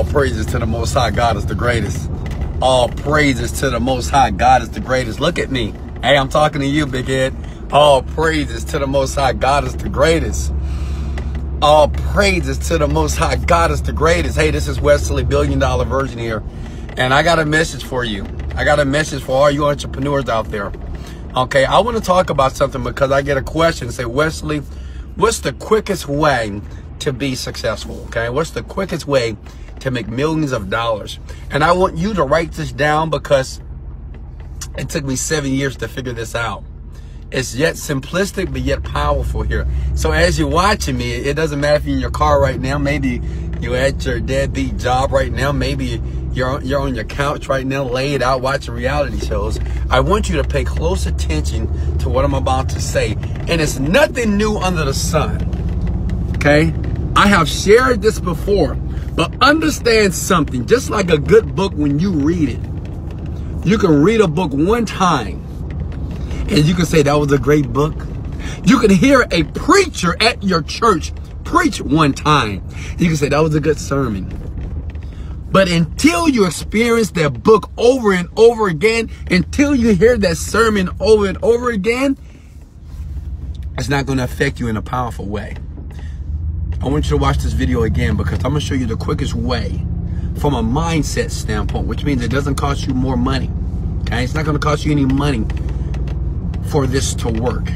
All praises to the Most High. God is the greatest. All praises to the Most High. God is the greatest. Look at me. Hey, I'm talking to you, big head. All praises to the Most High. God is the greatest. All praises to the Most High. God is the greatest. Hey, this is Wesley Virgin here. And I got a message for you. I got a message for all you entrepreneurs out there. Okay, I want to talk about something because I get a question. Say, Wesley, what's the quickest way to be successful? Okay, what's the quickest way to make millions of dollars? And I want you to write this down because it took me 7 years to figure this out. It's yet simplistic, but yet powerful here. So as you're watching me, it doesn't matter if you're in your car right now. Maybe you're at your deadbeat job right now. Maybe you're on your couch right now, laid out watching reality shows. I want you to pay close attention to what I'm about to say. And it's nothing new under the sun. Okay? I have shared this before, but understand something. Just like a good book, when you read it, you can read a book one time and you can say that was a great book. You can hear a preacher at your church preach one time. You can say that was a good sermon. But until you experience that book over and over again, until you hear that sermon over and over again, it's not going to affect you in a powerful way. I want you to watch this video again because I'm going to show you the quickest way from a mindset standpoint, which means it doesn't cost you more money. Okay? It's not going to cost you any money for this to work.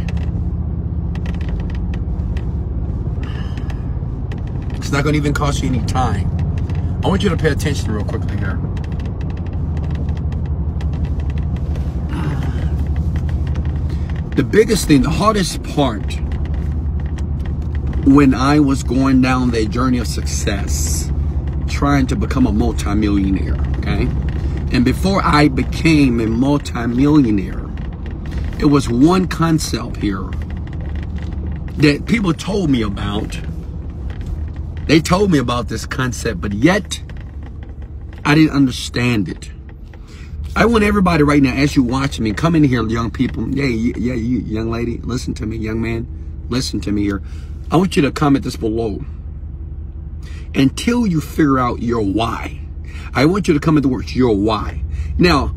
It's not going to even cost you any time. I want you to pay attention real quickly here. The biggest thing, the hardest part when I was going down the journey of success, trying to become a multimillionaire, okay? And before I became a multimillionaire, it was one concept here that people told me about. They told me about this concept, but yet I didn't understand it. I want everybody right now, as you watch me, come in here, young people. Yeah, you young lady, listen to me, young man, listen to me here. I want you to comment this below. Until you figure out your why. I want you to comment the words, your why. Now,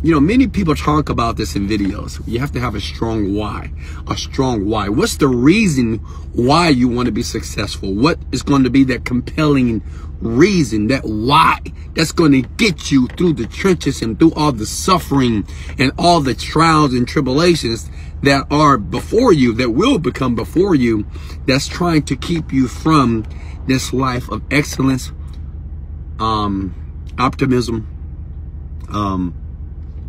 you know, many people talk about this in videos. You have to have a strong why. A strong why. What's the reason why you want to be successful? What is going to be that compelling reason, that why, that's going to get you through the trenches and through all the suffering and all the trials and tribulations that are before you, that will become before you, that's trying to keep you from this life of excellence, optimism,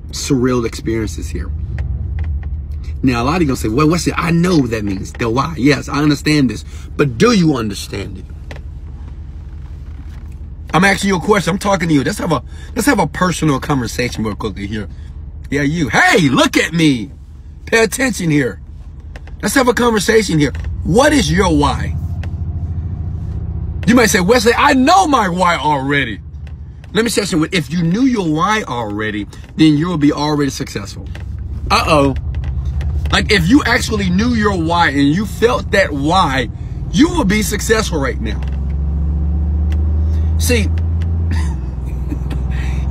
surreal experiences here. Now, a lot of you gonna say, well, what's it? I know what that means. The why. Yes, I understand this. But do you understand it? I'm asking you a question. I'm talking to you. Let's have a personal conversation real quickly here. Yeah, you. Hey, look at me. Pay attention here. Let's have a conversation here. What is your why? You might say, Wesley, I know my why already. Let me say something. If you knew your why already, then you will be already successful. Uh-oh. Like if you actually knew your why and you felt that why, you will be successful right now. See,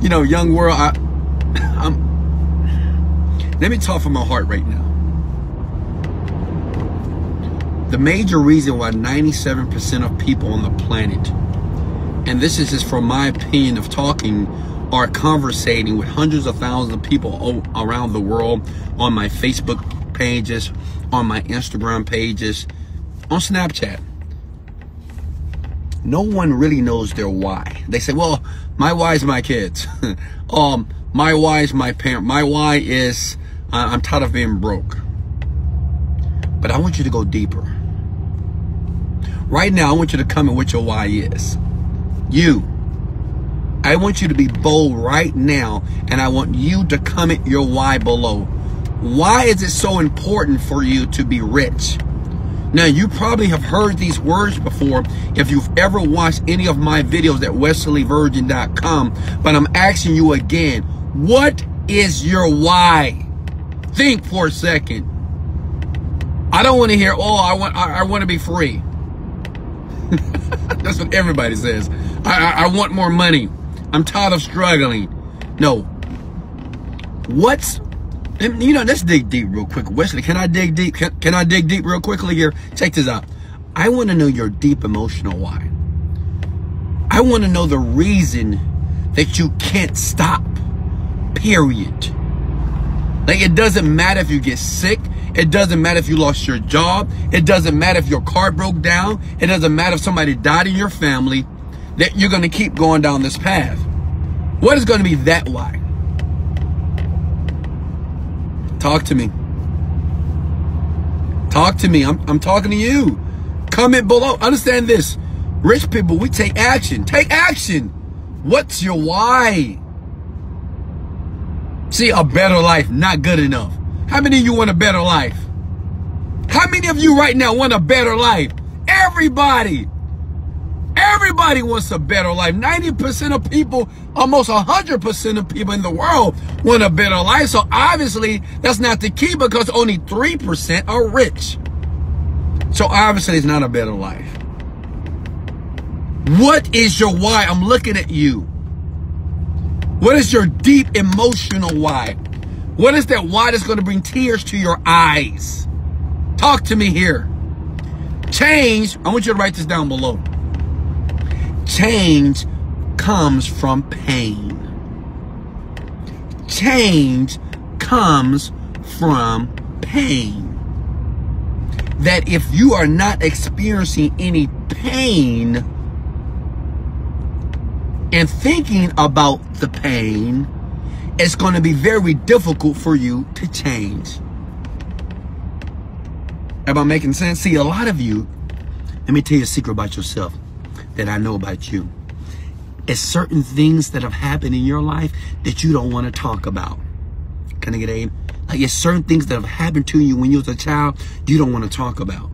you know, young world, let me talk from my heart right now. The major reason why 97% of people on the planet, and this is just from my opinion of talking, are conversating with hundreds of thousands of people around the world, on my Facebook pages, on my Instagram pages, on Snapchat. No one really knows their why. They say, well, my why is my kids. My why is my parent. My why is I'm tired of being broke. But I want you to go deeper. Right now, I want you to comment what your why is. You. I want you to be bold right now, and I want you to comment your why below. Why is it so important for you to be rich? Now, you probably have heard these words before if you've ever watched any of my videos at wesleyvirgin.com, but I'm asking you again, what is your why? Think for a second. I don't want to hear, oh, I want to be free. That's what everybody says. I want more money. I'm tired of struggling. No. Let's dig deep real quick. Wesley, can I dig deep? Can I dig deep real quickly here? Check this out. I want to know your deep emotional why. I want to know the reason that you can't stop. Period. Like, it doesn't matter if you get sick. It doesn't matter if you lost your job. It doesn't matter if your car broke down. It doesn't matter if somebody died in your family, that you're going to keep going down this path. What is going to be that why? Talk to me. Talk to me. I'm talking to you. Comment below. Understand this. Rich people, we take action. Take action. What's your why? See, a better life, not good enough. How many of you want a better life? How many of you right now want a better life? Everybody. Everybody wants a better life. 90% of people, almost 100% of people in the world want a better life. So obviously, that's not the key, because only 3% are rich. So obviously, it's not a better life. What is your why? I'm looking at you. What is your deep emotional why? What is that why that's going to bring tears to your eyes? Talk to me here. Change, I want you to write this down below. Change comes from pain. Change comes from pain. That if you are not experiencing any pain and thinking about the pain, it's going to be very difficult for you to change. Am I making sense? See, a lot of you, let me tell you a secret about yourself that I know about you. It's certain things that have happened in your life that you don't want to talk about. Can I get a? Like, it's certain things that have happened to you when you was a child you don't want to talk about.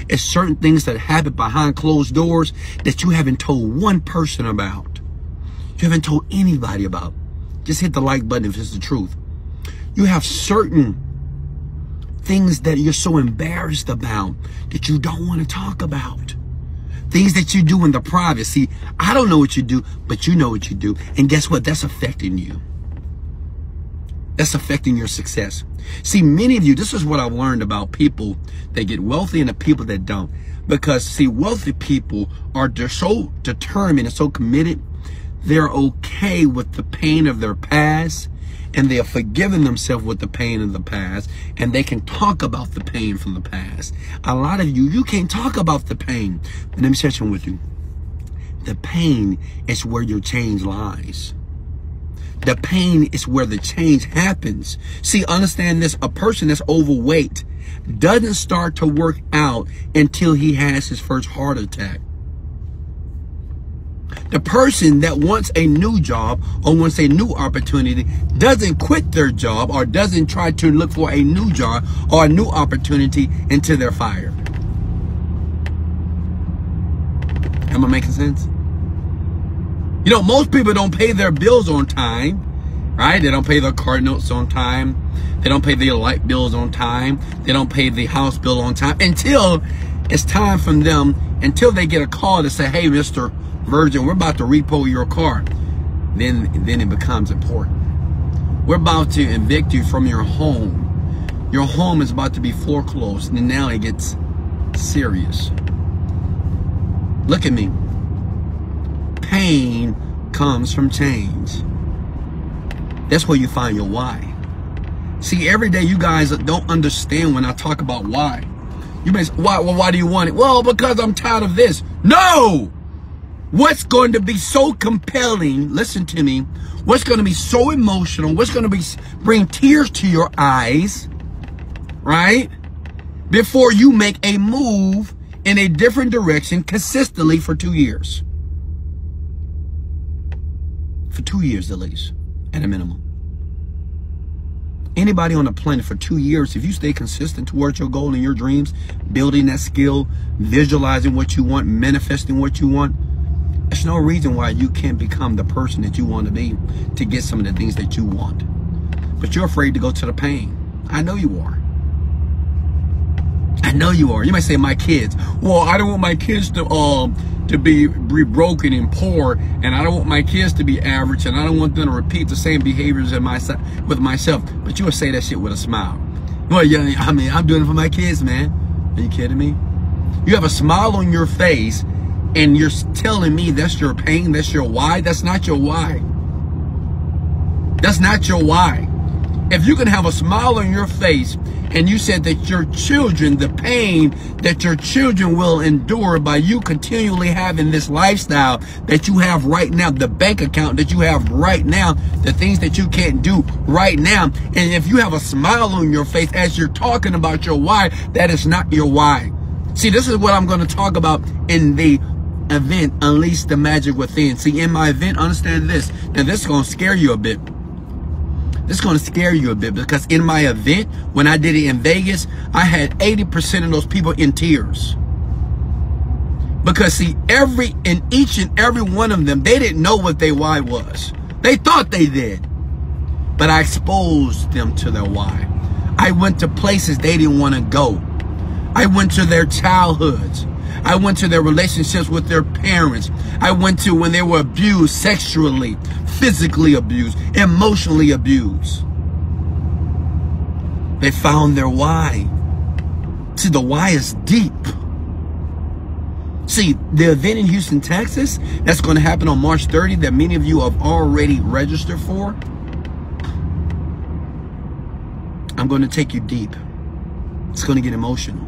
It's certain things that happen behind closed doors that you haven't told one person about. You haven't told anybody about. Just hit the like button if it's the truth. You have certain things that you're so embarrassed about that you don't want to talk about. Things that you do in the privacy. I don't know what you do, but you know what you do. And guess what? That's affecting you. That's affecting your success. See, many of you, this is what I've learned about people that get wealthy and the people that don't. Because, see, wealthy people they're so determined and so committed. They're okay with the pain of their past, and they are forgiving themselves with the pain of the past, and they can talk about the pain from the past. A lot of you can't talk about the pain. But let me share something with you. The pain is where your change lies. The pain is where the change happens. See, understand this. A person that's overweight doesn't start to work out until he has his first heart attack. The person that wants a new job or wants a new opportunity doesn't quit their job or doesn't try to look for a new job or a new opportunity until they're fired. Am I making sense? You know, most people don't pay their bills on time, right? They don't pay their car notes on time. They don't pay their light bills on time. They don't pay the house bill on time until it's time for them, until they get a call to say, hey, Mr. Virgin, we're about to repo your car. Then it becomes important. We're about to evict you from your home. Your home is about to be foreclosed, and now it gets serious. Look at me. Pain comes from change. That's where you find your why. See, every day you guys don't understand when I talk about why. You may say, why do you want it? Well, because I'm tired of this. No! What's going to be so compelling, listen to me, what's going to be so emotional, what's going to bring tears to your eyes, right? Before you make a move in a different direction consistently for 2 years. For 2 years at least, at a minimum. Anybody on the planet for 2 years, if you stay consistent towards your goal and your dreams, building that skill, visualizing what you want, manifesting what you want, there's no reason why you can't become the person that you want to be to get some of the things that you want. But you're afraid to go to the pain. I know you are. I know you are. You might say my kids. Well, I don't want my kids to be broken and poor, and I don't want my kids to be average, and I don't want them to repeat the same behaviors with myself. But you would say that shit with a smile. Well, yeah, I mean, I'm doing it for my kids, man. Are you kidding me? You have a smile on your face, and you're telling me that's your pain, that's your why. That's not your why. That's not your why. If you can have a smile on your face, and you said that your children, the pain that your children will endure by you continually having this lifestyle that you have right now, the bank account that you have right now, the things that you can't do right now, and if you have a smile on your face as you're talking about your why, that is not your why. See, this is what I'm going to talk about in the event, Unleash the Magic Within. See, in my event, understand this. Now, this is going to scare you a bit. This is going to scare you a bit, because in my event, when I did it in Vegas, I had 80% of those people in tears. Because see, each and every one of them, they didn't know what their why was. They thought they did. But I exposed them to their why. I went to places they didn't want to go. I went to their childhoods. I went to their relationships with their parents. I went to when they were abused sexually, physically abused, emotionally abused. They found their why. See, the why is deep. See, the event in Houston, Texas, that's going to happen on March 30th that many of you have already registered for. I'm going to take you deep. It's going to get emotional.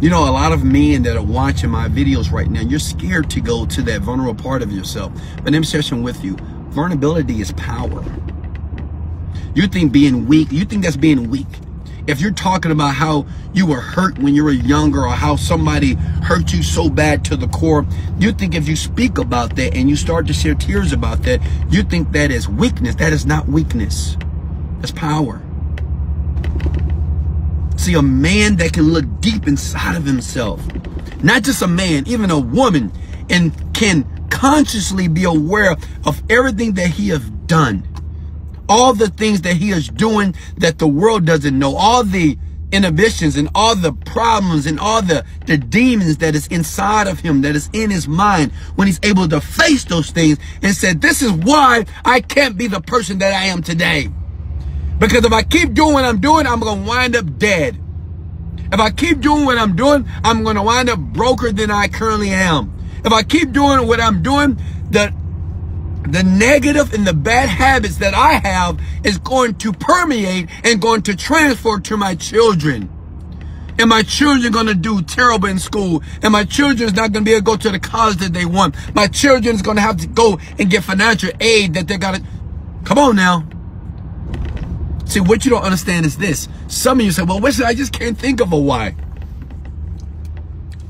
You know, a lot of men that are watching my videos right now, you're scared to go to that vulnerable part of yourself. But let me share something with you. Vulnerability is power. You think being weak, you think that's being weak. If you're talking about how you were hurt when you were younger, or how somebody hurt you so bad to the core, you think if you speak about that and you start to shed tears about that, you think that is weakness. That is not weakness. That's power. See, a man that can look deep inside of himself, not just a man, even a woman, and can consciously be aware of everything that he has done, all the things that he is doing that the world doesn't know, all the inhibitions and all the problems and all the demons that is inside of him, that is in his mind, when he's able to face those things and say, this is why I can't be the person that I am today. Because if I keep doing what I'm doing, I'm going to wind up dead. If I keep doing what I'm doing, I'm going to wind up broker than I currently am. If I keep doing what I'm doing, the negative and the bad habits that I have is going to permeate and going to transfer to my children. And my children are going to do terrible in school. And my children is not going to be able to go to the college that they want. My children is going to have to go and get financial aid that they got to. Come on now. See, what you don't understand is this. Some of you say, well, Wesley, I just can't think of a why.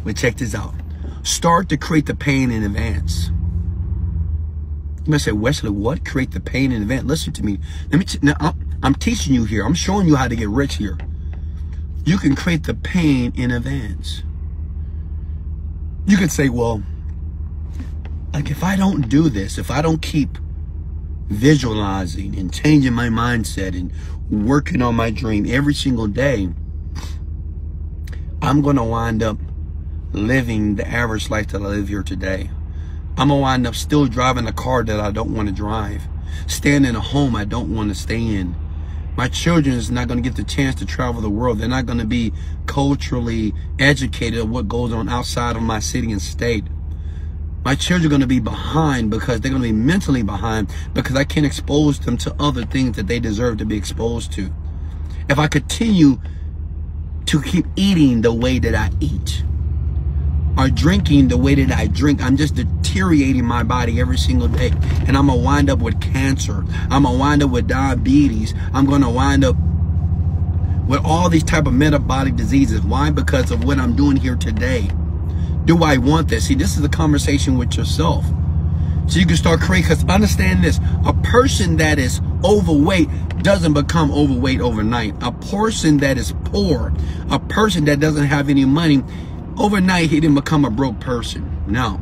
Well, check this out. Start to create the pain in advance. You might say, Wesley, what? Create the pain in advance? Listen to me. I'm teaching you here. I'm showing you how to get rich here. You can create the pain in advance. You can say, well, like if I don't do this, if I don't keep visualizing and changing my mindset and working on my dream every single day, I'm going to wind up living the average life that I live here today. I'm going to wind up still driving a car that I don't want to drive, staying in a home I don't want to stay in. My children is not going to get the chance to travel the world. They're not going to be culturally educated of what goes on outside of my city and state. My children are going to be behind because they're going to be mentally behind because I can't expose them to other things that they deserve to be exposed to. If I continue to keep eating the way that I eat or drinking the way that I drink, I'm just deteriorating my body every single day. And I'm going to wind up with cancer. I'm going to wind up with diabetes. I'm going to wind up with all these type of metabolic diseases. Why? Because of what I'm doing here today. Do I want this? See, this is a conversation with yourself. So you can start creating, because understand this, a person that is overweight doesn't become overweight overnight. A person that is poor, a person that doesn't have any money, overnight he didn't become a broke person. No.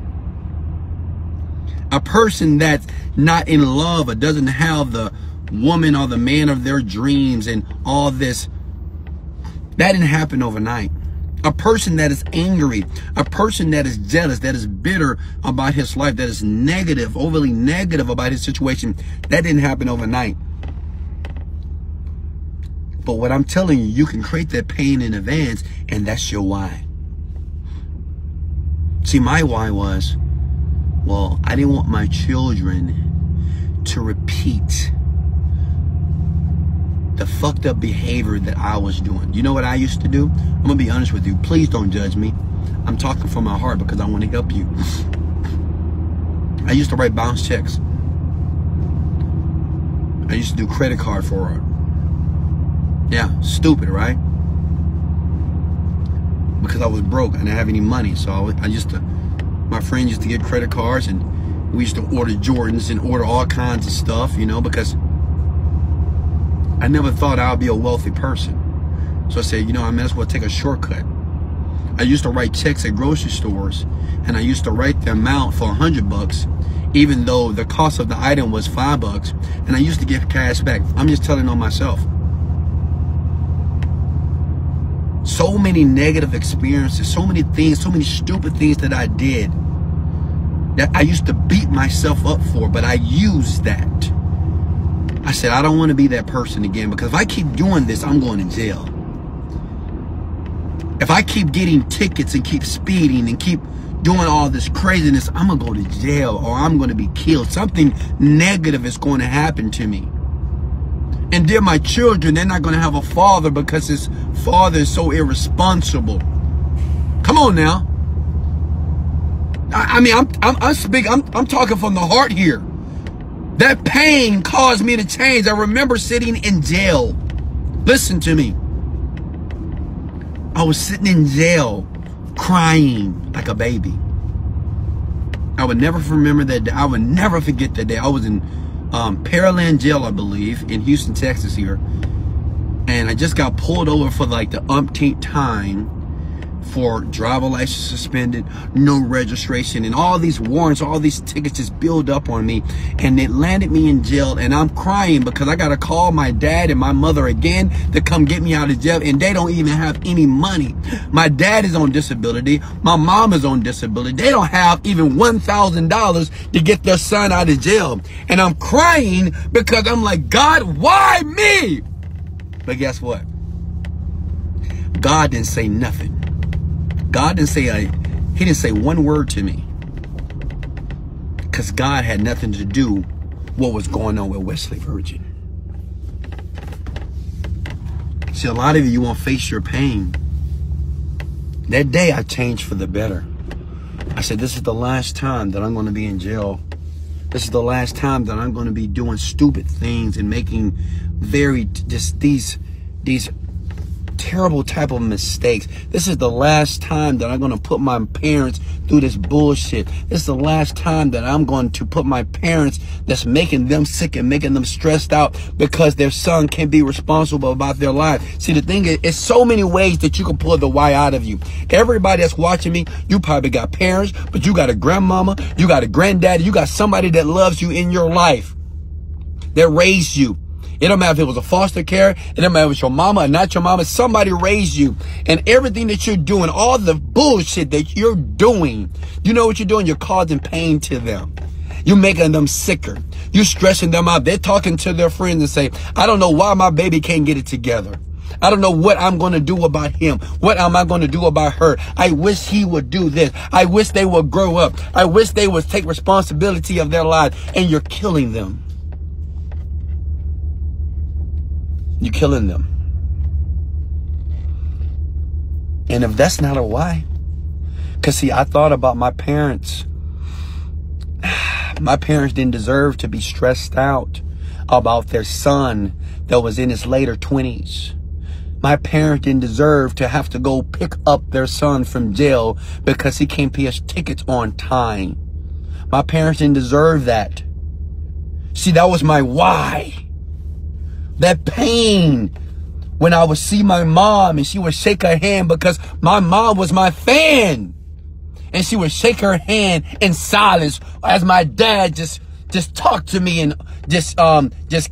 A person that's not in love or doesn't have the woman or the man of their dreams and all this That didn't happen overnight. A person that is angry, a person that is jealous, that is bitter about his life, that is negative, overly negative about his situation, that didn't happen overnight. But what I'm telling you, you can create that pain in advance, and that's your why. See, my why was, well, I didn't want my children to repeat the fucked up behavior that I was doing. You know what I used to do? I'm gonna be honest with you. Please don't judge me. I'm talking from my heart because I want to help you. I used to write bounce checks. I used to do credit card fraud. Yeah, stupid, right? Because I was broke. I didn't have any money. So my friend used to get credit cards, and we used to order Jordans and order all kinds of stuff, you know, because I never thought I would be a wealthy person. So I said, you know, I might as well take a shortcut. I used to write checks at grocery stores, and I used to write the amount for $100, even though the cost of the item was $5, and I used to get cash back. I'm just telling on myself. So many negative experiences, so many things, so many stupid things that I did that I used to beat myself up for, but I used that. I said, I don't want to be that person again, because if I keep doing this, I'm going to jail. If I keep getting tickets and keep speeding and keep doing all this craziness, I'm going to go to jail, or I'm going to be killed. Something negative is going to happen to me. And then my children, they're not going to have a father because his father is so irresponsible. Come on now. I mean, I'm talking from the heart here. That pain caused me to change. I remember sitting in jail. Listen to me. I was sitting in jail crying like a baby. I would never remember that day. I would never forget that day. I was in Pearland Jail, I believe, in Houston, Texas here. And I just got pulled over for like the umpteenth time for driver license suspended, no registration, and all these warrants, all these tickets just build up on me. And it landed me in jail, and I'm crying because I got to call my dad and my mother again to come get me out of jail, and they don't even have any money. My dad is on disability. My mom is on disability. They don't have even $1,000 to get their son out of jail. And I'm crying because I'm like, God, why me? But guess what? God didn't say nothing. God didn't say, he didn't say one word to me. Because God had nothing to do what was going on with Wesley Virgin. See, a lot of you won't face your pain. That day I changed for the better. I said, this is the last time that I'm going to be in jail. This is the last time that I'm going to be doing stupid things and making these terrible type of mistakes. This is the last time that I'm going to put my parents through this bullshit. This is the last time that I'm going to put my parents that's making them sick and making them stressed out because their son can't be responsible about their life. See, the thing is, it's so many ways that you can pull the why out of you. Everybody that's watching me, you probably got parents, but you got a grandmama, you got a granddaddy, you got somebody that loves you in your life, that raised you. It don't matter if it was a foster care. It don't matter if it's your mama or not your mama. Somebody raised you. And everything that you're doing, all the bullshit that you're doing, you know what you're doing? You're causing pain to them. You're making them sicker. You're stressing them out. They're talking to their friends and say, I don't know why my baby can't get it together. I don't know what I'm going to do about him. What am I going to do about her? I wish he would do this. I wish they would grow up. I wish they would take responsibility of their lives. And you're killing them. You're killing them. And if that's not a why, because see, I thought about my parents. My parents didn't deserve to be stressed out about their son that was in his later 20s. My parents didn't deserve to have to go pick up their son from jail because he can't pay his tickets on time. My parents didn't deserve that. See, that was my why. That pain when I would see my mom and she would shake her hand because my mom was my fan. And she would shake her hand in silence as my dad just just talked to me and just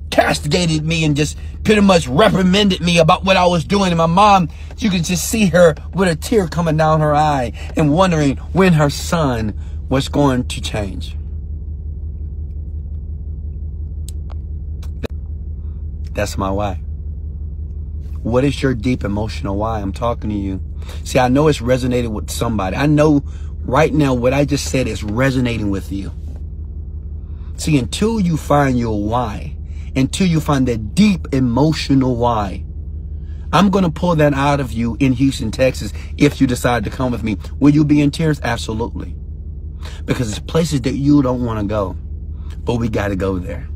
castigated me and just pretty much reprimanded me about what I was doing. And my mom, you could just see her with a tear coming down her eye and wondering when her son was going to change. That's my why. What is your deep emotional why? I'm talking to you. See, I know it's resonated with somebody. I know right now what I just said is resonating with you. See, until you find your why, until you find that deep emotional why, I'm going to pull that out of you in Houston, Texas, if you decide to come with me. Will you be in tears? Absolutely. Because it's places that you don't want to go, but we got to go there.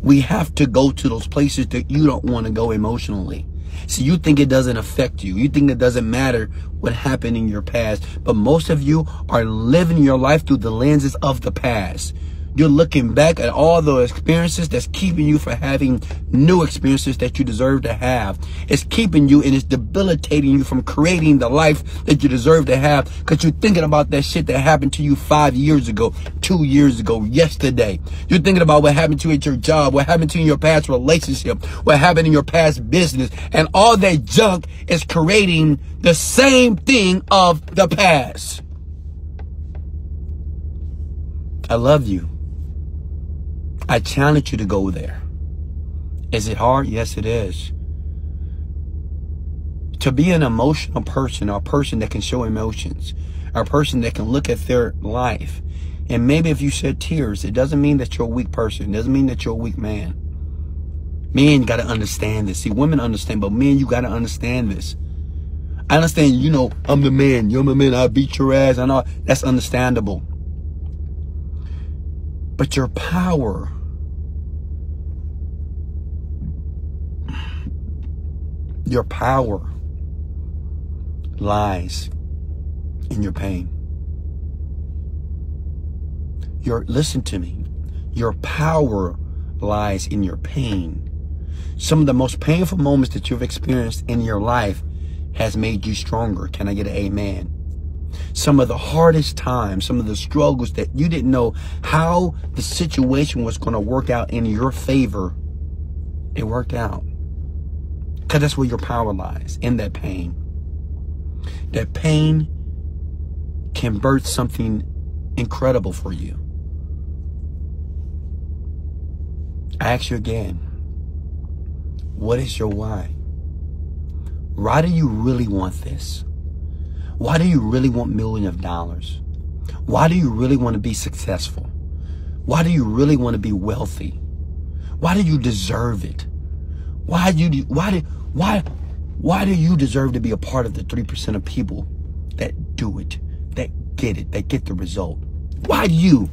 We have to go to those places that you don't want to go emotionally. See, you think it doesn't affect you. You think it doesn't matter what happened in your past. But most of you are living your life through the lenses of the past. You're looking back at all the experiences that's keeping you from having new experiences that you deserve to have. It's keeping you and it's debilitating you from creating the life that you deserve to have, because you're thinking about that shit that happened to you 5 years ago, 2 years ago, yesterday. You're thinking about what happened to you at your job, what happened to you in your past relationship, what happened in your past business. And all that junk is creating the same thing of the past. I love you. I challenge you to go there. Is it hard? Yes, it is. To be an emotional person, or a person that can show emotions, or a person that can look at their life, and maybe if you shed tears, it doesn't mean that you're a weak person. It doesn't mean that you're a weak man. Men got to understand this. See, women understand, but men, you got to understand this. I understand, you know, I'm the man. You're my man. I beat your ass. I know that's understandable. But your power, lies in your pain. Listen to me. Your power lies in your pain. Some of the most painful moments that you've experienced in your life has made you stronger. Can I get an amen? Some of the hardest times, some of the struggles that you didn't know how the situation was going to work out in your favor, it worked out. Because that's where your power lies, in that pain. That pain can birth something incredible for you. I ask you again, what is your why? Why do you really want this? Why do you really want millions of dollars? Why do you really want to be successful? Why do you really want to be wealthy? Why do you deserve it? Why do you deserve to be a part of the 3% of people that do it, that get the result? Why you?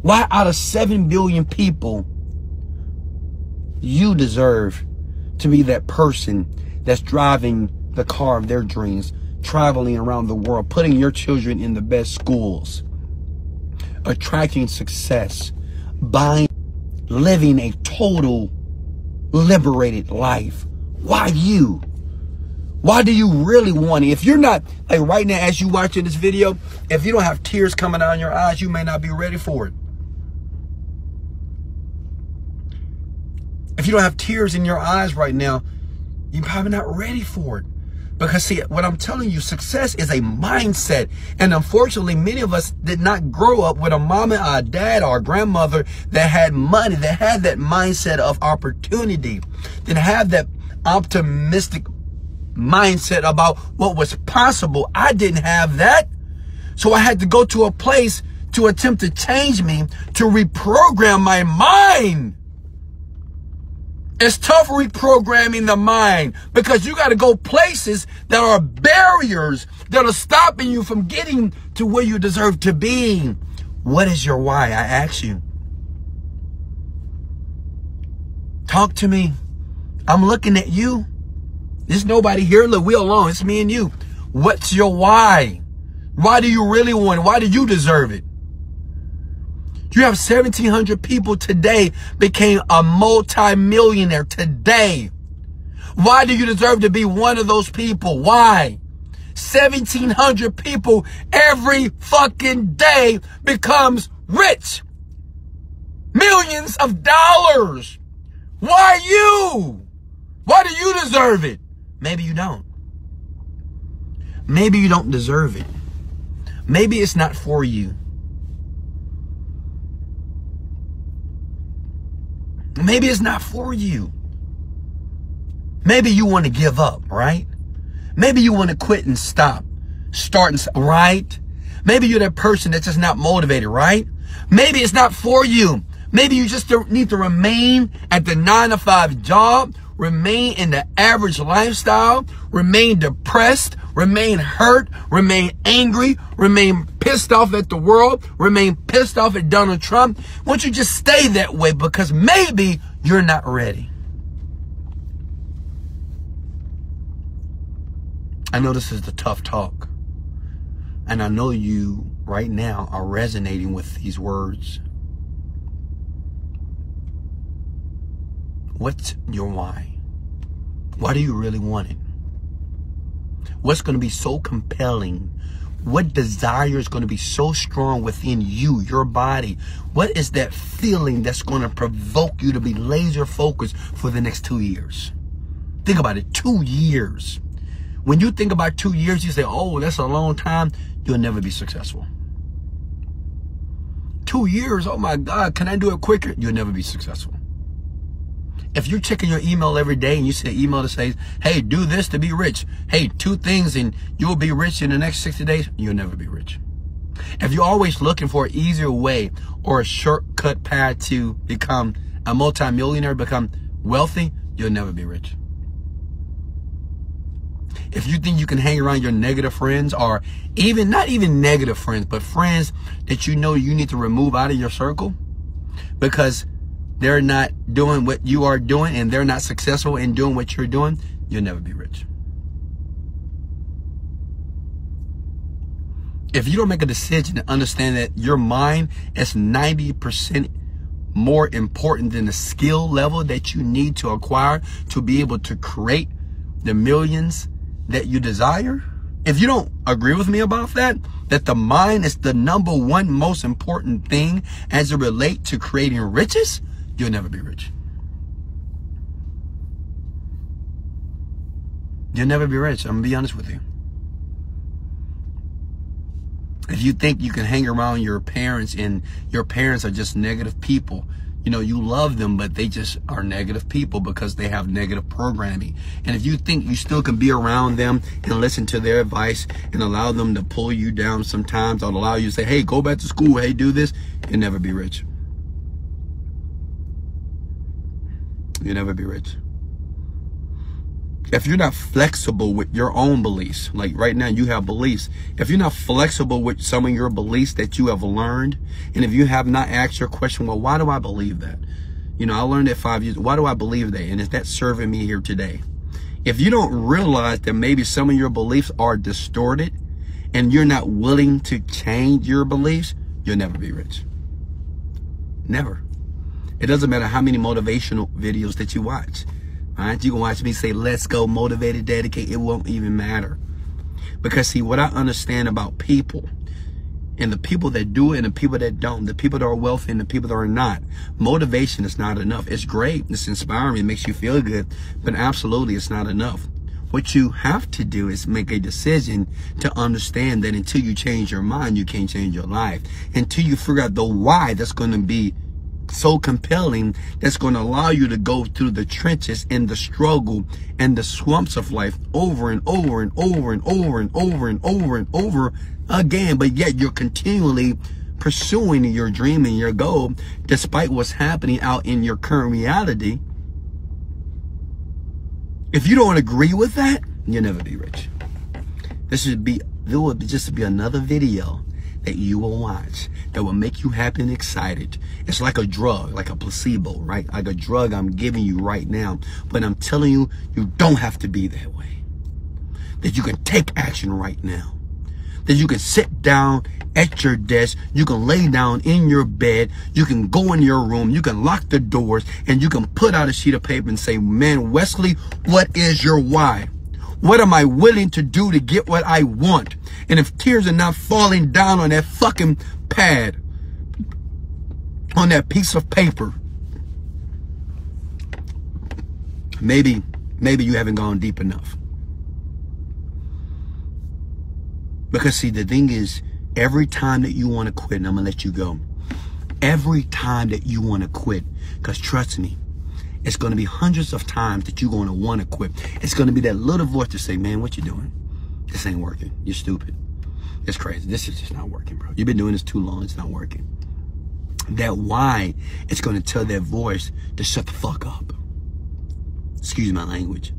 Why out of 7 billion people, you deserve to be that person that's driving the car of their dreams, traveling around the world, putting your children in the best schools, attracting success, living a total liberated life? Why you? Why do you really want it? If you're not, like right now as you watching this video, if you don't have tears coming down your eyes, you may not be ready for it. If you don't have tears in your eyes right now, you're probably not ready for it. Because see, what I'm telling you, success is a mindset. And unfortunately, many of us did not grow up with a mama or a dad or a grandmother that had money, that had that mindset of opportunity, that had that optimistic mindset about what was possible. I didn't have that. So I had to go to a place to attempt to change me, to reprogram my mind. It's tough reprogramming the mind because you got to go places that are barriers that are stopping you from getting to where you deserve to be. What is your why? I ask you. Talk to me. I'm looking at you. There's nobody here. Look, we alone. It's me and you. What's your why? Why do you really want it? Why do you deserve it? You have 1,700 people today became a multi-millionaire today. Why do you deserve to be one of those people? Why? 1,700 people every fucking day becomes rich. Millions of dollars. Why you? Why do you deserve it? Maybe you don't. Maybe you don't deserve it. Maybe it's not for you. Maybe it's not for you. Maybe you want to give up, right? Maybe you want to quit and stop. Right? Maybe you're that person that's just not motivated, right? Maybe it's not for you. Maybe you just need to remain at the 9-to-5 job, remain in the average lifestyle, remain depressed, remain hurt, remain angry, remain pissed off at the world, remain pissed off at Donald Trump. Won't you just stay that way because maybe you're not ready? I know this is the tough talk. And I know you right now are resonating with these words. What's your why? Why do you really want it? What's going to be so compelling? What desire is going to be so strong within you, your body? What is that feeling that's going to provoke you to be laser focused for the next 2 years? Think about it, 2 years. When you think about 2 years, you say, oh, that's a long time. You'll never be successful. 2 years, oh my God, can I do it quicker? You'll never be successful. If you're checking your email every day and you see an email that says, hey, do this to be rich. Hey, 2 things and you'll be rich in the next 60 days. You'll never be rich. If you're always looking for an easier way or a shortcut path to become a multimillionaire, become wealthy, you'll never be rich. If you think you can hang around your negative friends, or even not even negative friends, but friends that you know you need to remove out of your circle because they're not doing what you are doing and they're not successful in doing what you're doing, you'll never be rich. If you don't make a decision to understand that your mind is 90% more important than the skill level that you need to acquire to be able to create the millions that you desire, if you don't agree with me about that the mind is the #1 most important thing as it relates to creating riches, you'll never be rich. You'll never be rich. I'm going to be honest with you. If you think you can hang around your parents and your parents are just negative people, you know, you love them, but they just are negative people because they have negative programming. And if you think you still can be around them and listen to their advice and allow them to pull you down sometimes, or allow you to say, hey, go back to school, hey, do this, you'll never be rich. You'll never be rich. If you're not flexible with your own beliefs, like right now you have beliefs. If you're not flexible with some of your beliefs that you have learned, and if you have not asked your question, well, why do I believe that? You know, I learned that 5 years. Why do I believe that? And is that serving me here today? If you don't realize that maybe some of your beliefs are distorted and you're not willing to change your beliefs, you'll never be rich. Never. It doesn't matter how many motivational videos that you watch. All right, you can watch me say, let's go, motivated, dedicate. It won't even matter. Because see, what I understand about people, and the people that do it and the people that don't, the people that are wealthy and the people that are not, motivation is not enough. It's great. It's inspiring. It makes you feel good. But absolutely, it's not enough. What you have to do is make a decision to understand that until you change your mind, you can't change your life. Until you figure out the why that's going to be so compelling, that's going to allow you to go through the trenches and the struggle and the swamps of life over and over and over and over and over and over and over again, but yet you're continually pursuing your dream and your goal despite what's happening out in your current reality. If you don't agree with that, you'll never be rich. There will just be another video that you will watch that will make you happy and excited. It's like a drug, like a placebo, right? Like a drug I'm giving you right now. But I'm telling you, you don't have to be that way. That you can take action right now. That you can sit down at your desk. You can lay down in your bed. You can go in your room. You can lock the doors and you can put out a sheet of paper and say, man, Wesley, what is your why? What am I willing to do to get what I want? And if tears are not falling down on that fucking pad, on that piece of paper, maybe you haven't gone deep enough. Because see, the thing is, every time that you want to quit, and I'm going to let you go, every time that you want to quit, because trust me, it's going to be hundreds of times that you're going to want to quit. It's going to be that little voice to say, man, what you doing? This ain't working. You're stupid. It's crazy. This is just not working, bro. You've been doing this too long. It's not working. That why, it's going to tell that voice to shut the fuck up. Excuse my language.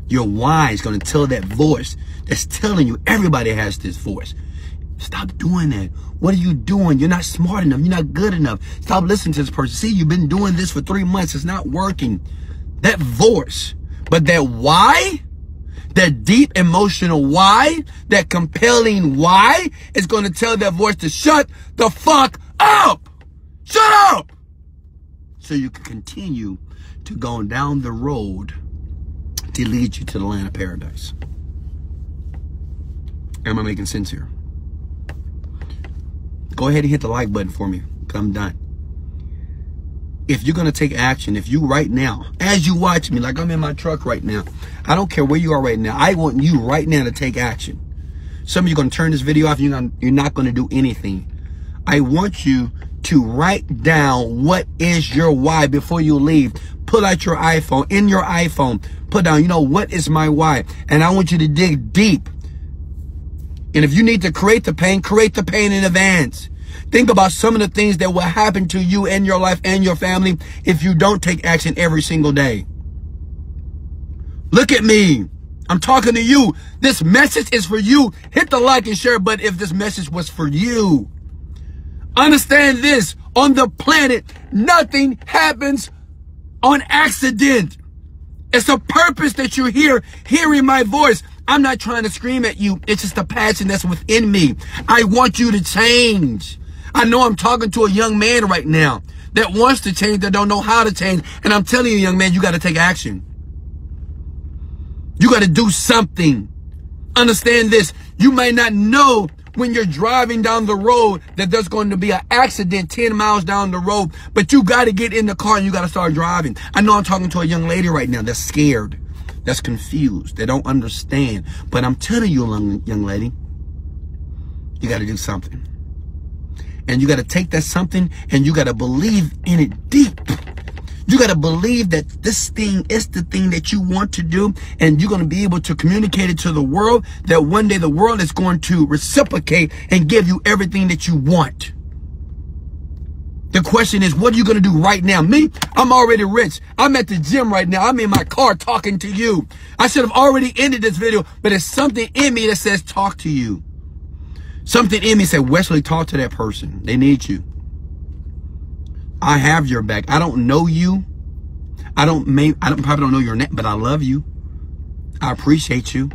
Your why is going to tell that voice that's telling you, everybody has this voice. Stop doing that. What are you doing? You're not smart enough. You're not good enough. Stop listening to this person. See, you've been doing this for 3 months. It's not working. That voice. But that why, that deep emotional why, that compelling why, is going to tell that voice to shut the fuck up. Shut up. So you can continue to go down the road to lead you to the land of paradise. Am I making sense here? Go ahead and hit the like button for me, because I'm done. If you're going to take action, if you right now, as you watch me, like I'm in my truck right now, I don't care where you are right now, I want you right now to take action. Some of you are going to turn this video off, you're not going to do anything. I want you to write down what is your why before you leave. Pull out your iPhone, in your iPhone, put down, what is my why? And I want you to dig deep. And if you need to create the pain in advance. Think about some of the things that will happen to you and your life and your family if you don't take action every single day. Look at me. I'm talking to you. This message is for you. Hit the like and share button if this message was for you. Understand this. On the planet, nothing happens on accident. It's a purpose that you're here, hearing my voice. I'm not trying to scream at you. It's just a passion that's within me. I want you to change. I know I'm talking to a young man right now that wants to change, that don't know how to change. And I'm telling you, young man, you got to take action. You got to do something. Understand this. You may not know when you're driving down the road that there's going to be an accident 10 miles down the road, but you got to get in the car and you got to start driving. I know I'm talking to a young lady right now that's scared, that's confused, they don't understand. But I'm telling you, young lady, you got to do something. And you got to take that something and you got to believe in it deep. You got to believe that this thing is the thing that you want to do, and you're going to be able to communicate it to the world, that one day the world is going to reciprocate and give you everything that you want. The question is, what are you going to do right now? Me, I'm already rich. I'm at the gym right now. I'm in my car talking to you. I should have already ended this video, but there's something in me that says talk to you. Something in me said, Wesley, talk to that person. They need you. I have your back. I don't know you. I probably don't know your name, but I love you. I appreciate you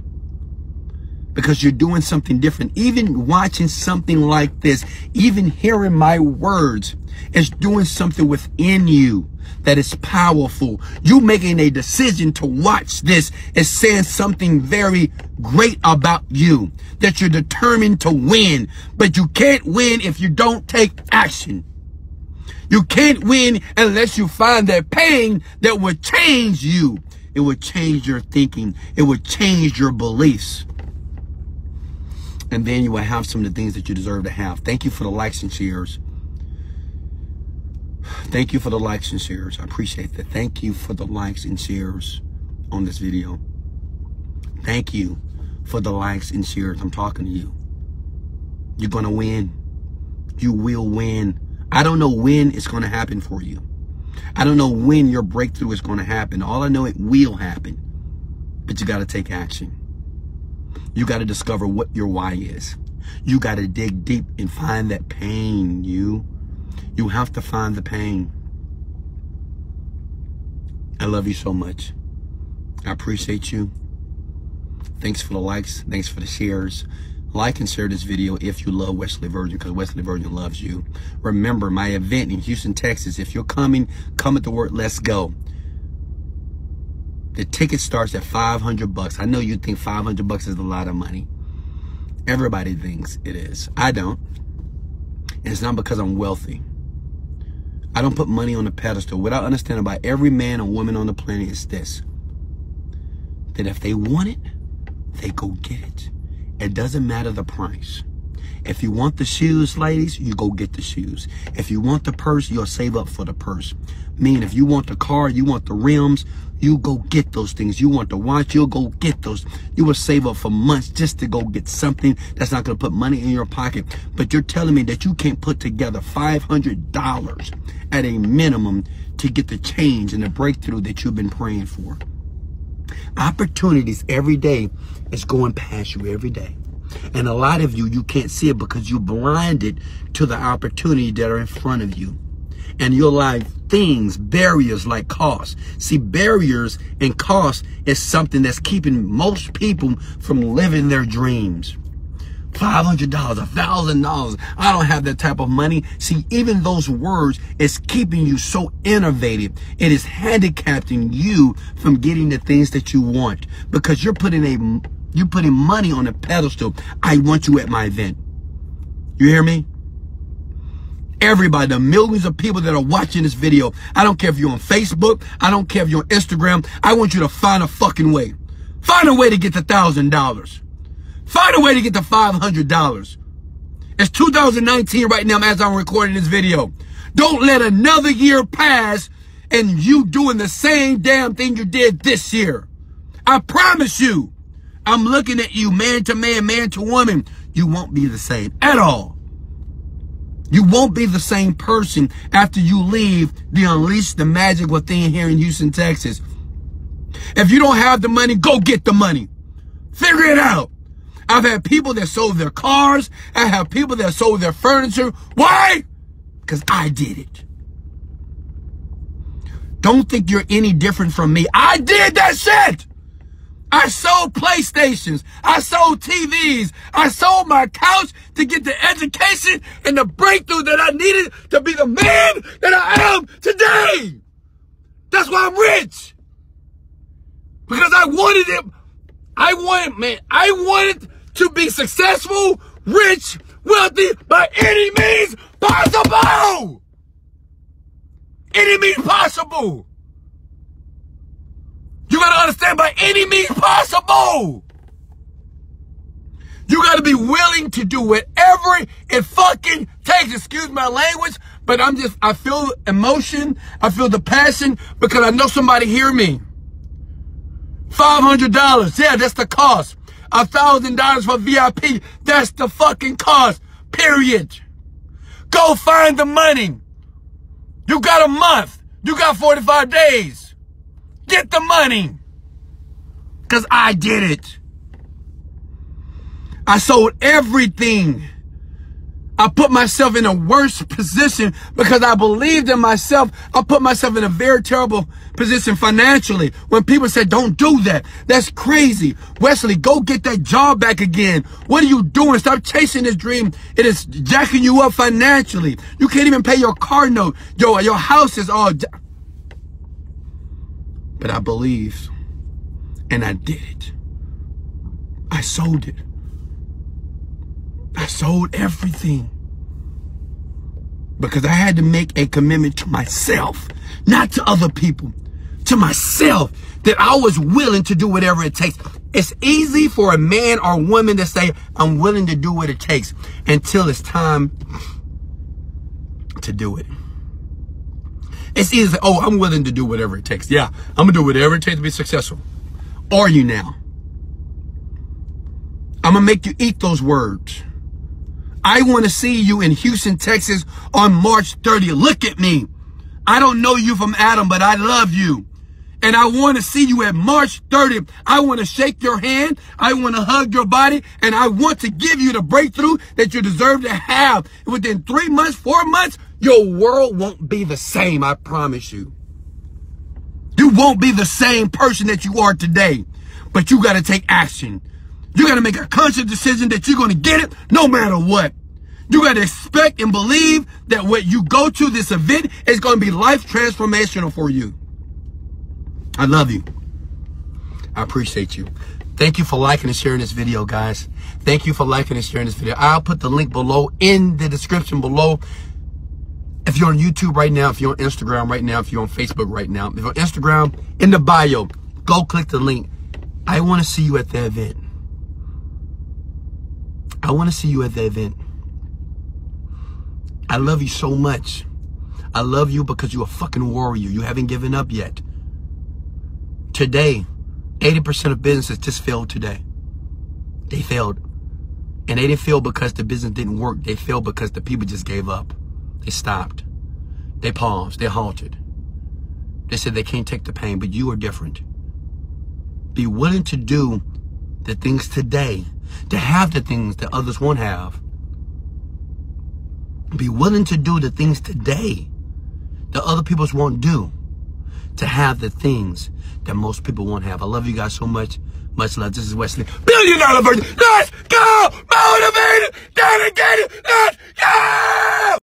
because you're doing something different. Even watching something like this, even hearing my words is doing something within you that is powerful. You making a decision to watch this is saying something very great about you, that you're determined to win, but you can't win if you don't take action. You can't win unless you find that pain that will change you. It will change your thinking. It will change your beliefs. And then you will have some of the things that you deserve to have. Thank you for the likes and shares. Thank you for the likes and shares. I appreciate that. Thank you for the likes and shares on this video. Thank you for the likes and shares. I'm talking to you. You're going to win. You will win. I don't know when it's going to happen for you. I don't know when your breakthrough is going to happen. All I know, it will happen. But you got to take action. You got to discover what your why is. You got to dig deep and find that pain. You have to find the pain. I love you so much. I appreciate you. Thanks for the likes. Thanks for the shares. Like and share this video if you love Wesley Virgin, because Wesley Virgin loves you. Remember, my event in Houston, Texas. If you're coming, come at the word let's go. The ticket starts at $500. I know you think $500 is a lot of money. Everybody thinks it is. I don't. And it's not because I'm wealthy. I don't put money on a pedestal. What I understand about every man and woman on the planet is this: that if they want it, they go get it. It doesn't matter the price. If you want the shoes, ladies, you go get the shoes. If you want the purse, you'll save up for the purse. Meaning, if you want the car, you want the rims, you go get those things. You want the watch, you'll go get those. You will save up for months just to go get something that's not going to put money in your pocket. But you're telling me that you can't put together $500 at a minimum to get the change and the breakthrough that you've been praying for. Opportunities every day is going past you every day. And a lot of you can't see it because you're blinded to the opportunity that are in front of you. And you'll allow things, barriers like cost. See, barriers and cost is something that's keeping most people from living their dreams. $500, $1,000. I don't have that type of money. See, even those words is keeping you so innovative. It is handicapping you from getting the things that you want because you're putting money on a pedestal. I want you at my event. You hear me? Everybody, the millions of people that are watching this video, I don't care if you're on Facebook, I don't care if you're on Instagram, I want you to find a fucking way. Find a way to get the $1,000. Find a way to get the $500. It's 2019 right now as I'm recording this video. Don't let another year pass and you doing the same damn thing you did this year. I promise you, I'm looking at you, man to man, man to woman. You won't be the same at all. You won't be the same person after you leave the Unleash the Magic Within here in Houston, Texas. If you don't have the money, go get the money. Figure it out. I've had people that sold their cars. I have people that sold their furniture. Why? Because I did it. Don't think you're any different from me. I did that shit. I sold PlayStations. I sold TVs. I sold my couch to get the education and the breakthrough that I needed to be the man that I am today. That's why I'm rich. Because I wanted it. I wanted to be successful, rich, wealthy by any means possible. Any means possible. You got to understand, by any means possible. You got to be willing to do whatever it fucking takes. Excuse my language, but I feel emotion. I feel the passion because I know somebody hear me. $500. Yeah, that's the cost. $1,000 for VIP. That's the fucking cost. Period. Go find the money. You got a month. You got 45 days. Get the money. Because I did it. I sold everything. I put myself in a worse position because I believed in myself. I put myself in a very terrible position financially. When people said, don't do that. That's crazy. Wesley, go get that job back again. What are you doing? Stop chasing this dream. It is jacking you up financially. You can't even pay your car note. Your house is all... But I believed, and I did it. I sold it. I sold everything. Because I had to make a commitment to myself, not to other people, to myself, that I was willing to do whatever it takes. It's easy for a man or woman to say, I'm willing to do what it takes, until it's time to do it. It's easy to say, oh, I'm willing to do whatever it takes. Yeah, I'm going to do whatever it takes to be successful. Are you now? I'm going to make you eat those words. I want to see you in Houston, Texas on March 30th. Look at me. I don't know you from Adam, but I love you. And I want to see you at March 30th. I want to shake your hand. I want to hug your body. And I want to give you the breakthrough that you deserve to have. Within 3 months, 4 months, your world won't be the same. I promise you. You won't be the same person that you are today. But you got to take action. You got to make a conscious decision that you're going to get it no matter what. You got to expect and believe that when you go to this event, it's going to be life transformational for you. I love you. I appreciate you. Thank you for liking and sharing this video, guys. Thank you for liking and sharing this video. I'll put the link below in the description below. If you're on YouTube right now, if you're on Instagram right now, if you're on Facebook right now, if you're on Instagram, in the bio, go click the link. I want to see you at the event. I want to see you at the event. I love you so much. I love you because you're a fucking warrior. You haven't given up yet. Today, 80% of businesses just failed today. They failed. And they didn't fail because the business didn't work. They failed because the people just gave up. They stopped. They paused. They halted. They said they can't take the pain, but you are different. Be willing to do the things today, to have the things that others won't have. Be willing to do the things today that other people won't do, to have the things that most people won't have. I love you guys so much. Much love. This is Wesley. $1 billion Virgin. Let's go! Motivated, dedicated, let's go!